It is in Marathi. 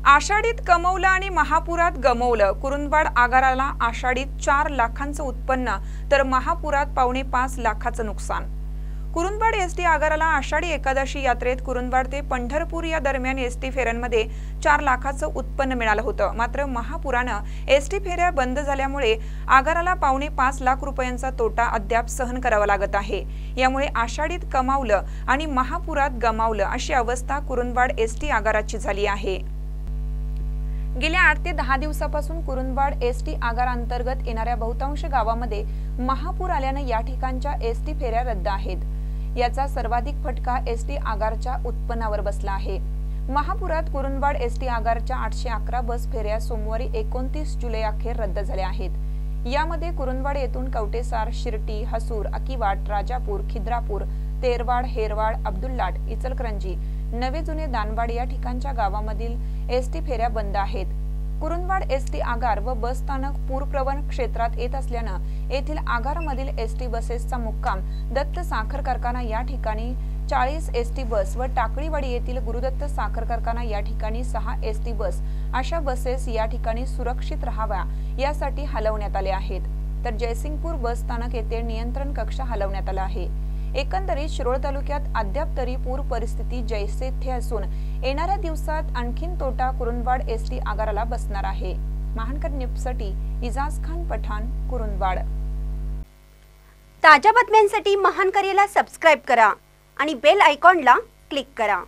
आषाढीत कमवलं आणि महापुरात गमवलं। कुरुंदवाड आगाराला आषाढीत 4 लाखांचं उत्पन्न तर महापुरात 5.25 लाखाचं नुकसान। कुरुंदवाड एसटी आगाराला आषाढी एकादशी यात्रेत कुरुंदवाड ते पंढरपूर या दरम्यान एसटी फेऱ्यांमध्ये 4 लाखाचं उत्पन्न मिळालं होतं। मात्र महापुरानं एसटी फेऱ्या बंद झाल्यामुळे आगाराला 5.25 लाख रुपयांचा तोटा अद्याप सहन करावा लागत आहे। यामुळे आषाढीत कमावलं आणि महापुरात गमावलं अशी अवस्था कुरुंदवाड एसटी आगाराची झाली आहे। गेल्या 8 ते 10 दिवसापासून कुरुंदवाड एसटी आगार अंतर्गत येणाऱ्या बहुतांश गावांमध्ये महापूर आल्याने या ठिकाणच्या एसटी फेऱ्या रद्द आहेत। याचा सर्वाधिक फटका एसटी आगारच्या उत्पन्नावर बसला आहे। महापुरात कुरुंदवाड एसटी आगारच्या 811 बस फेऱ्या सोमवारी 29 जुलै अखेर रद्द झाल्या आहेत। यामध्ये कुरुंदवाड येथून कवटेसार, शिर्टी, हसूर, अकिवाट, राजापूर, खिद्रापूर, तेरवाड, हेरवाड, अब्दुल्लाट, इचलकरंजी, नवे जुने दानवाड या ठिकाणच्या गावांमधील एसटी फेऱ्या बंद आहेत। कुरुंदवाड एसटी आगार व बस स्थानक पूरप्रवण क्षेत्रात येत असल्यानं येथील आगारमधील एसटी बसेसचा मुक्काम दत्त साखर कारखाना या ठिकाणी 40 एसटी बस व टाकळीवाडी येथील गुरुदत्त साखर कारखाना या ठिकाणी 6 एसटी बस अशा बसेस या ठिकाणी सुरक्षित राहाव्या यासाठी हलवण्यात आले आहेत। तर जयसिंगपूर बस स्थानक येथे नियंत्रण कक्ष हलवण्यात आला आहे। एकंदरीत शिरोळ तालुक्यात अद्याप तरी पूर परिस्थिती जैसे थे असून येणाऱ्या दिवसात आणखीन तोटा कुरुंदवाड एसटी आगाराला बसणार आहे। महानकर न्यूजसाठी इजाज खान पठाण, कुरुंदवाड। ताज्या बातम्यांसाठी महानकरेला सबस्क्राइब करा आणि बेल आयकॉनला क्लिक करा।